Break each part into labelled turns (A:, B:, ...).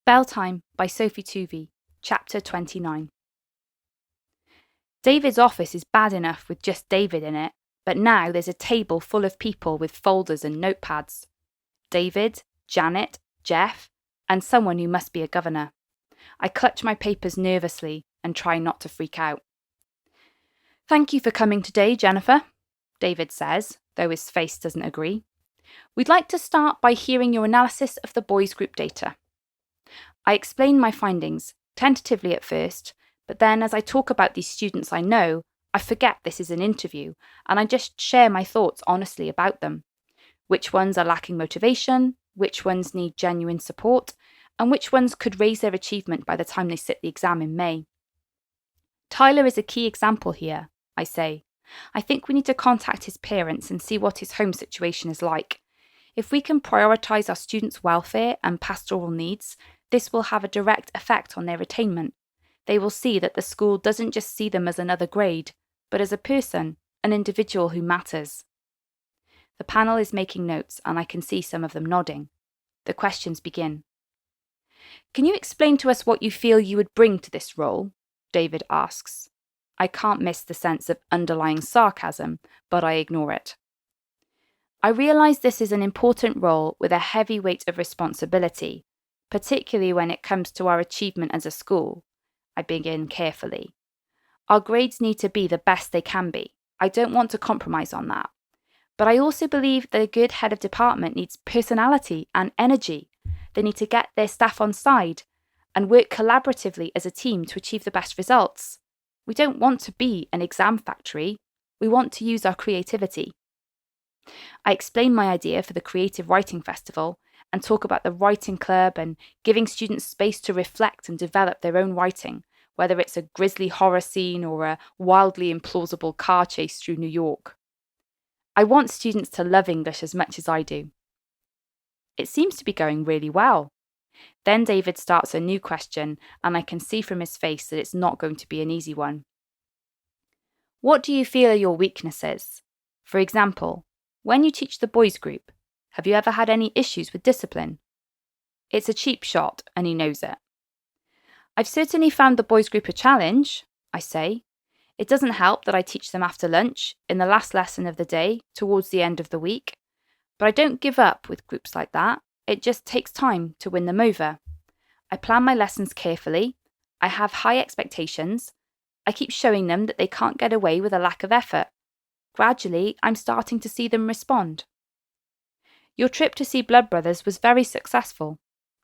A: Bell Time by Sophie Tuvey, Chapter 29. David's office is bad enough with just David in it, but now there's a table full of people with folders and notepads. David, Janet, Jeff, and someone who must be a governor. I clutch my papers nervously and try not to freak out. "Thank you for coming today, Jennifer," David says, though his face doesn't agree. "We'd like to start by hearing your analysis of the boys' group data." I explain my findings, tentatively at first, but then as I talk about these students I know, I forget this is an interview, and I just share my thoughts honestly about them. Which ones are lacking motivation, which ones need genuine support, and which ones could raise their achievement by the time they sit the exam in May. "Tyler is a key example here," I say. "I think we need to contact his parents and see what his home situation is like. If we can prioritise our students' welfare and pastoral needs, this will have a direct effect on their attainment. They will see that the school doesn't just see them as another grade, but as a person, an individual who matters." The panel is making notes, and I can see some of them nodding. The questions begin. "Can you explain to us what you feel you would bring to this role?" David asks. I can't miss the sense of underlying sarcasm, but I ignore it. "I realise this is an important role with a heavy weight of responsibility, particularly when it comes to our achievement as a school." I begin carefully. "Our grades need to be the best they can be. I don't want to compromise on that. But I also believe that a good head of department needs personality and energy. They need to get their staff on side and work collaboratively as a team to achieve the best results. We don't want to be an exam factory. We want to use our creativity." I explain my idea for the Creative Writing Festival and talk about the writing club and giving students space to reflect and develop their own writing, whether it's a grisly horror scene or a wildly implausible car chase through New York. I want students to love English as much as I do. It seems to be going really well. Then David starts a new question, and I can see from his face that it's not going to be an easy one. "What do you feel are your weaknesses? For example, when you teach the boys group, have you ever had any issues with discipline?" It's a cheap shot, and he knows it. "I've certainly found the boys group a challenge," I say. "It doesn't help that I teach them after lunch, in the last lesson of the day, towards the end of the week. But I don't give up with groups like that. It just takes time to win them over. I plan my lessons carefully. I have high expectations. I keep showing them that they can't get away with a lack of effort. Gradually, I'm starting to see them respond." "Your trip to see Blood Brothers was very successful,"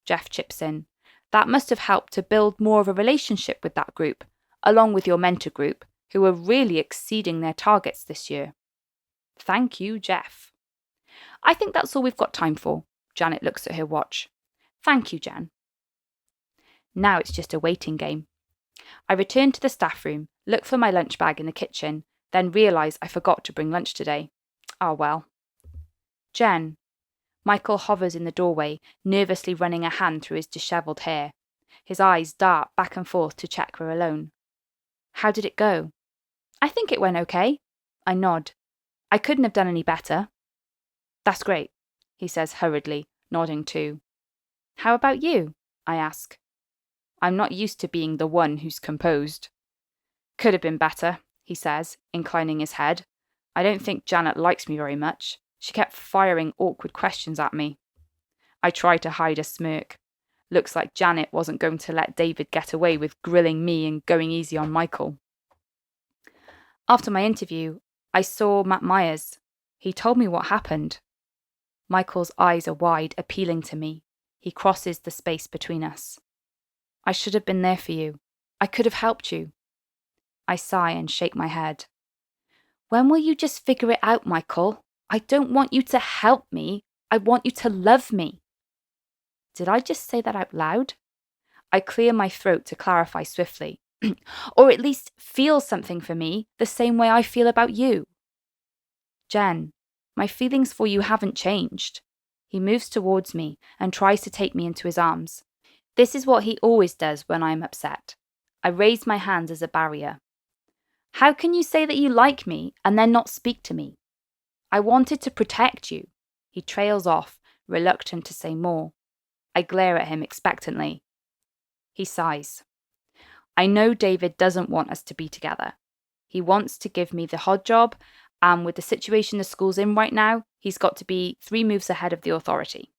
A: Jeff chips in. "That must have helped to build more of a relationship with that group, along with your mentor group, who are really exceeding their targets this year." "Thank you, Jeff." "I think that's all we've got time for." Janet looks at her watch. "Thank you, Jen." Now it's just a waiting game. I return to the staff room, look for my lunch bag in the kitchen, then realise I forgot to bring lunch today. Ah well. "Jen." Michael hovers in the doorway, nervously running a hand through his dishevelled hair. His eyes dart back and forth to check we're alone. "How did it go?" "I think it went okay." I nod. "I couldn't have done any better." "That's great," he says hurriedly, nodding too. "How about you?" I ask. I'm not used to being the one who's composed. "Could have been better," he says, inclining his head. "I don't think Janet likes me very much. She kept firing awkward questions at me." I try to hide a smirk. Looks like Janet wasn't going to let David get away with grilling me and going easy on Michael. After my interview, I saw Matt Myers. He told me what happened. Michael's eyes are wide, appealing to me. He crosses the space between us. "I should have been there for you. I could have helped you." I sigh and shake my head. "When will you just figure it out, Michael? I don't want you to help me. I want you to love me." Did I just say that out loud? I clear my throat to clarify swiftly. "Or at least feel something for me the same way I feel about you." "Jen, my feelings for you haven't changed." He moves towards me and tries to take me into his arms. This is what he always does when I am upset. I raise my hands as a barrier. "How can you say that you like me and then not speak to me?" "I wanted to protect you." He trails off, reluctant to say more. I glare at him expectantly. He sighs. I know David doesn't want us to be together. He wants to give me the hod job, and with the situation the school's in right now, he's got to be 3 moves ahead of the authority.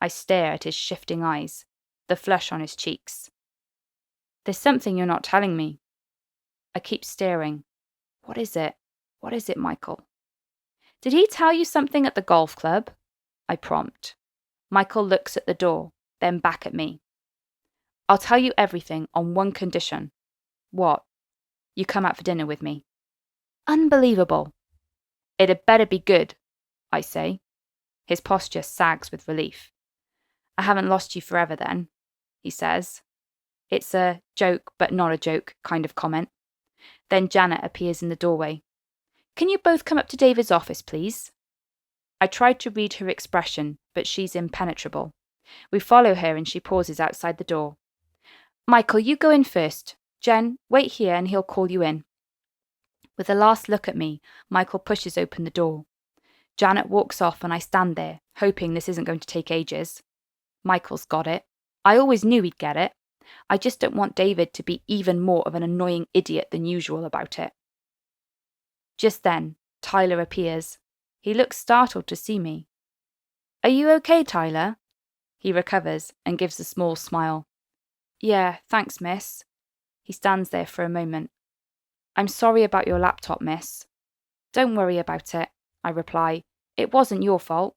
A: I stare at his shifting eyes, the flush on his cheeks. There's something you're not telling me. I keep staring. What is it? What is it, Michael? Did he tell you something at the golf club? I prompt. Michael looks at the door, then back at me. I'll tell you everything on one condition. What? You come out for dinner with me. Unbelievable. It had better be good, I say. His posture sags with relief. I haven't lost you forever then, he says. It's a joke but not a joke kind of comment. Then Janet appears in the doorway. Can you both come up to David's office, please? I try to read her expression, but she's impenetrable. We follow her and she pauses outside the door. Michael, you go in first. Jen, wait here and he'll call you in. With a last look at me, Michael pushes open the door. Janet walks off and I stand there, hoping this isn't going to take ages. Michael's got it. I always knew he'd get it. I just don't want David to be even more of an annoying idiot than usual about it. Just then, Tyler appears. He looks startled to see me. Are you okay, Tyler? He recovers and gives a small smile. Yeah, thanks, miss. He stands there for a moment. I'm sorry about your laptop, miss. Don't worry about it, I reply. It wasn't your fault.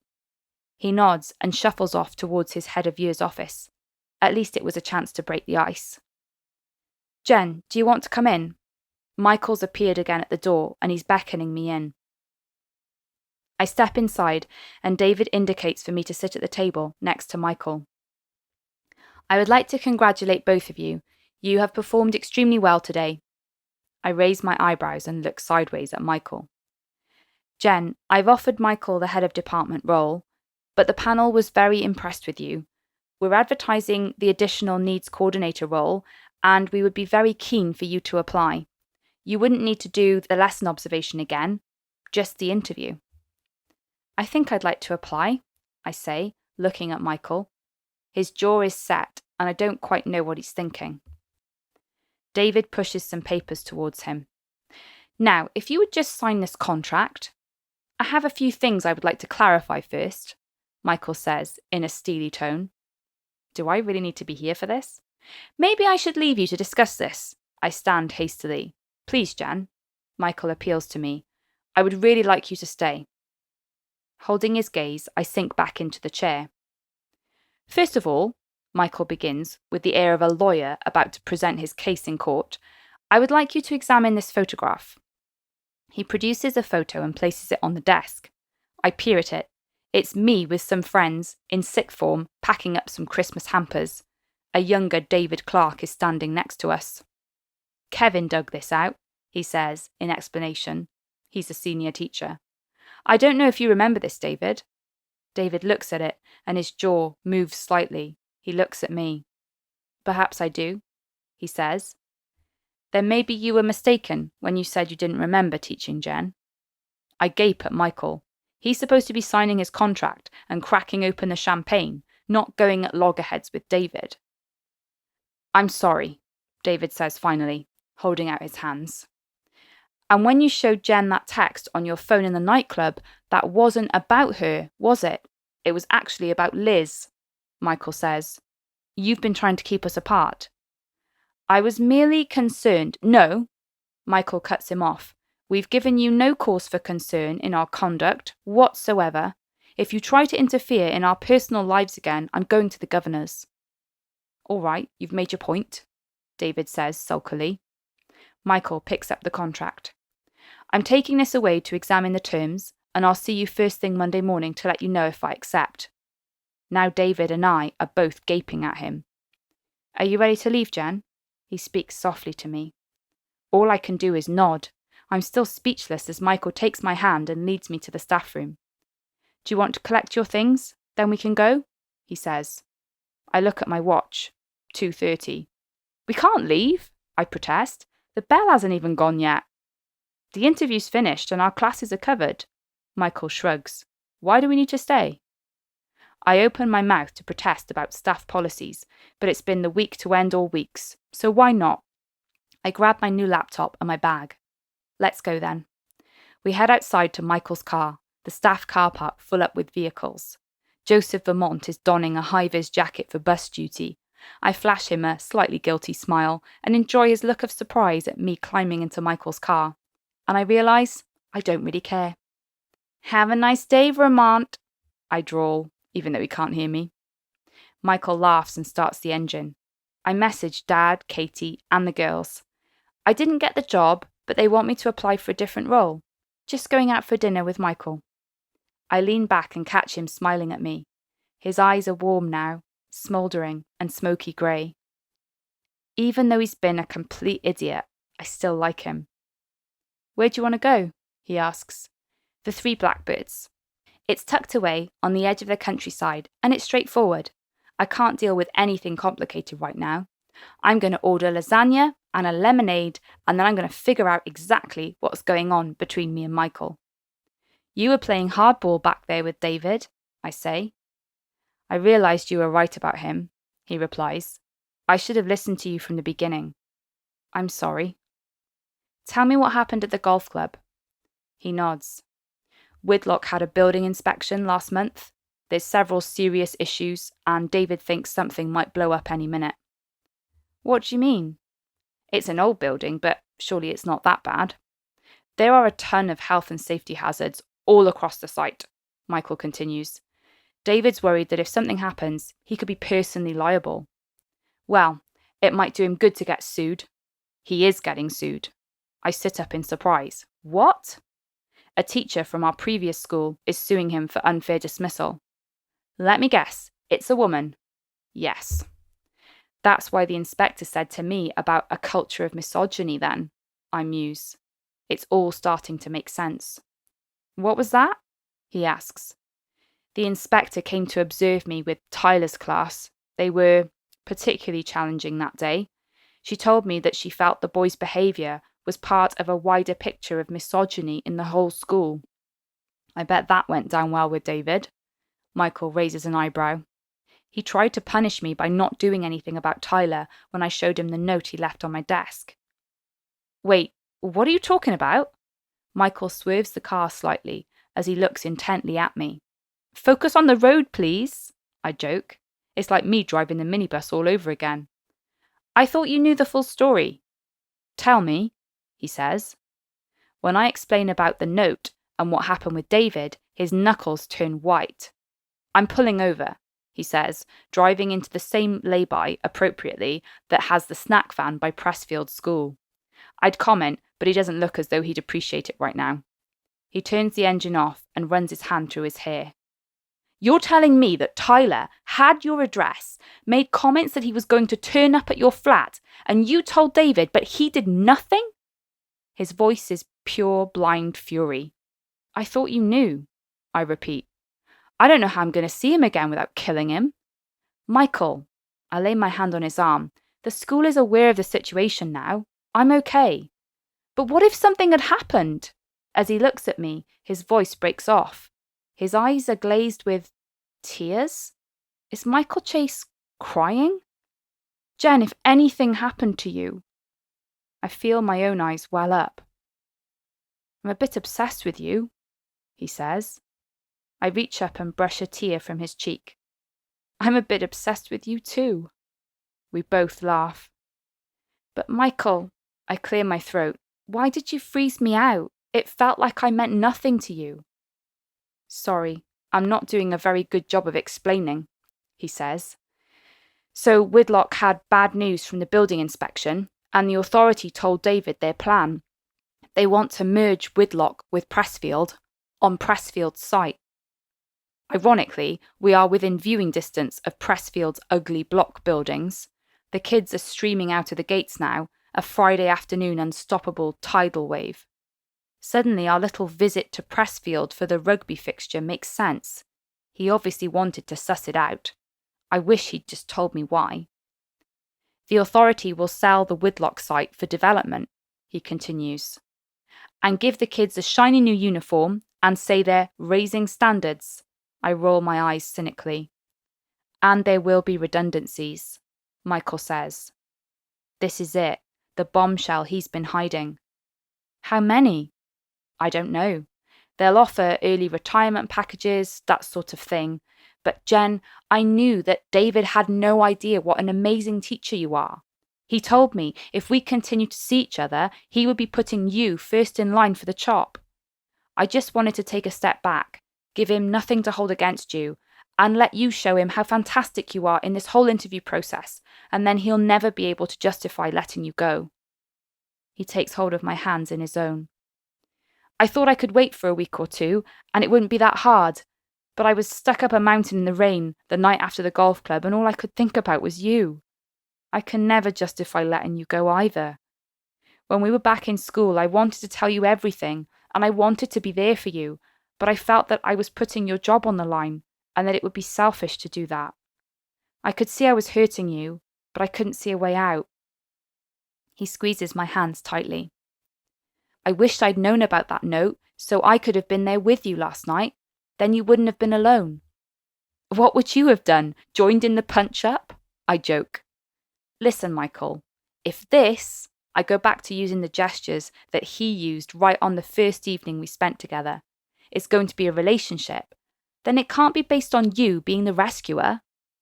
A: He nods and shuffles off towards his head of year's office. At least it was a chance to break the ice. Jen, do you want to come in? Michael's appeared again at the door and he's beckoning me in. I step inside and David indicates for me to sit at the table next to Michael. I would like to congratulate both of you. You have performed extremely well today. I raise my eyebrows and look sideways at Michael. Jen, I've offered Michael the head of department role, but the panel was very impressed with you. We're advertising the additional needs coordinator role, and we would be very keen for you to apply. You wouldn't need to do the lesson observation again, just the interview. I think I'd like to apply, I say, looking at Michael. His jaw is set, and I don't quite know what he's thinking. David pushes some papers towards him. Now, if you would just sign this contract. I have a few things I would like to clarify first, Michael says in a steely tone. Do I really need to be here for this? Maybe I should leave you to discuss this. I stand hastily. Please, Jan. Michael appeals to me. I would really like you to stay. Holding his gaze, I sink back into the chair. First of all, Michael begins, with the air of a lawyer about to present his case in court, I would like you to examine this photograph. He produces a photo and places it on the desk. I peer at it. It's me with some friends, in sixth form, packing up some Christmas hampers. A younger David Clark is standing next to us. Kevin dug this out, he says, in explanation. He's a senior teacher. I don't know if you remember this, David. David looks at it, and his jaw moves slightly. He looks at me. Perhaps I do, he says. Then maybe you were mistaken when you said you didn't remember teaching Jen. I gape at Michael. He's supposed to be signing his contract and cracking open the champagne, not going at loggerheads with David. I'm sorry, David says finally, holding out his hands. And when you showed Jen that text on your phone in the nightclub, that wasn't about her, was it? It was actually about Liz, Michael says. You've been trying to keep us apart. I was merely concerned. No, Michael cuts him off. We've given you no cause for concern in our conduct whatsoever. If you try to interfere in our personal lives again, I'm going to the governor's. All right, you've made your point, David says sulkily. Michael picks up the contract. I'm taking this away to examine the terms, and I'll see you first thing Monday morning to let you know if I accept. Now David and I are both gaping at him. Are you ready to leave, Jen? He speaks softly to me. All I can do is nod. I'm still speechless as Michael takes my hand and leads me to the staff room. Do you want to collect your things? Then we can go, he says. I look at my watch. 2:30. We can't leave, I protest. The bell hasn't even gone yet. The interview's finished and our classes are covered. Michael shrugs. Why do we need to stay? I open my mouth to protest about staff policies, but it's been the week to end all weeks, so why not? I grab my new laptop and my bag. Let's go then. We head outside to Michael's car, the staff car park full up with vehicles. Joseph Vermont is donning a high-vis jacket for bus duty. I flash him a slightly guilty smile and enjoy his look of surprise at me climbing into Michael's car. And I realise I don't really care. Have a nice day, Vermont, I drawl, even though he can't hear me. Michael laughs and starts the engine. I message Dad, Katie, and the girls. I didn't get the job, but they want me to apply for a different role. Just going out for dinner with Michael. I lean back and catch him smiling at me. His eyes are warm now, smouldering and smoky grey. Even though he's been a complete idiot, I still like him. Where do you want to go? He asks. The Three Blackbirds. It's tucked away on the edge of the countryside, and it's straightforward. I can't deal with anything complicated right now. I'm going to order lasagna and a lemonade, and then I'm going to figure out exactly what's going on between me and Michael. You were playing hardball back there with David, I say. I realised you were right about him, he replies. I should have listened to you from the beginning. I'm sorry. Tell me what happened at the golf club. He nods. Whitlock had a building inspection last month. There's several serious issues, and David thinks something might blow up any minute. What do you mean? It's an old building, but surely it's not that bad. There are a ton of health and safety hazards all across the site, Michael continues. David's worried that if something happens, he could be personally liable. Well, it might do him good to get sued. He is getting sued. I sit up in surprise. What? A teacher from our previous school is suing him for unfair dismissal. Let me guess, it's a woman. Yes. That's why the inspector said to me about a culture of misogyny then, I muse. It's all starting to make sense. What was that? He asks. The inspector came to observe me with Tyler's class. They were particularly challenging that day. She told me that she felt the boys' behaviour was part of a wider picture of misogyny in the whole school. I bet that went down well with David. Michael raises an eyebrow. He tried to punish me by not doing anything about Tyler when I showed him the note he left on my desk. Wait, what are you talking about? Michael swerves the car slightly as he looks intently at me. Focus on the road, please, I joke. It's like me driving the minibus all over again. I thought you knew the full story. Tell me, he says. When I explain about the note and what happened with David, his knuckles turn white. I'm pulling over, he says, driving into the same lay-by, appropriately, that has the snack van by Pressfield School. I'd comment, but he doesn't look as though he'd appreciate it right now. He turns the engine off and runs his hand through his hair. You're telling me that Tyler had your address, made comments that he was going to turn up at your flat, and you told David, but he did nothing? His voice is pure blind fury. I thought you knew, I repeat. I don't know how I'm going to see him again without killing him. Michael, I lay my hand on his arm. The school is aware of the situation now. I'm okay. But what if something had happened? As he looks at me, his voice breaks off. His eyes are glazed with tears. Is Michael Chase crying? Jen, if anything happened to you. I feel my own eyes well up. I'm a bit obsessed with you, he says. I reach up and brush a tear from his cheek. I'm a bit obsessed with you too. We both laugh. But Michael, I clear my throat. Why did you freeze me out? It felt like I meant nothing to you. Sorry, I'm not doing a very good job of explaining, he says. So Whitlock had bad news from the building inspection, and the authority told David their plan. They want to merge Whitlock with Pressfield on Pressfield's site. Ironically, we are within viewing distance of Pressfield's ugly block buildings. The kids are streaming out of the gates now, a Friday afternoon unstoppable tidal wave. Suddenly our little visit to Pressfield for the rugby fixture makes sense. He obviously wanted to suss it out. I wish he'd just told me why. The authority will sell the Whitlock site for development, he continues, and give the kids a shiny new uniform and say they're raising standards. I roll my eyes cynically. And there will be redundancies, Michael says. This is it, the bombshell he's been hiding. How many? I don't know. They'll offer early retirement packages, that sort of thing. But Jen, I knew that David had no idea what an amazing teacher you are. He told me if we continued to see each other, he would be putting you first in line for the chop. I just wanted to take a step back, give him nothing to hold against you, and let you show him how fantastic you are in this whole interview process, and then he'll never be able to justify letting you go. He takes hold of my hands in his own. I thought I could wait for a week or two, and it wouldn't be that hard, but I was stuck up a mountain in the rain the night after the golf club, and all I could think about was you. I can never justify letting you go either. When we were back in school, I wanted to tell you everything, and I wanted to be there for you, but I felt that I was putting your job on the line, and that it would be selfish to do that. I could see I was hurting you, but I couldn't see a way out. He squeezes my hands tightly. I wished I'd known about that note, so I could have been there with you last night. Then you wouldn't have been alone. What would you have done? Joined in the punch-up? I joke. Listen, Michael, if this, I go back to using the gestures that he used right on the first evening we spent together, is going to be a relationship, then it can't be based on you being the rescuer.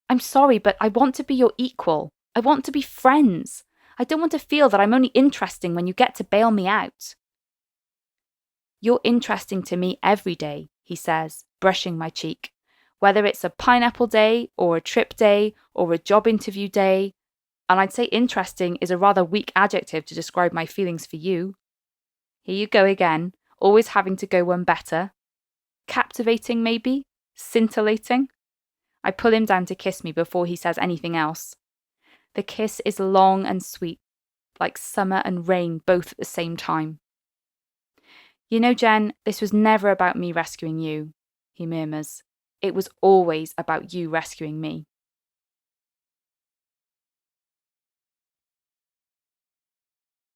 A: I'm sorry, but I want to be your equal. I want to be friends. I don't want to feel that I'm only interesting when you get to bail me out. You're interesting to me every day, he says, brushing my cheek. Whether it's a pineapple day, or a trip day, or a job interview day. And I'd say interesting is a rather weak adjective to describe my feelings for you. Here you go again, always having to go one better. Captivating, maybe? Scintillating? I pull him down to kiss me before he says anything else. The kiss is long and sweet, like summer and rain both at the same time. You know, Jen, this was never about me rescuing you, he murmurs. It was always about you rescuing me.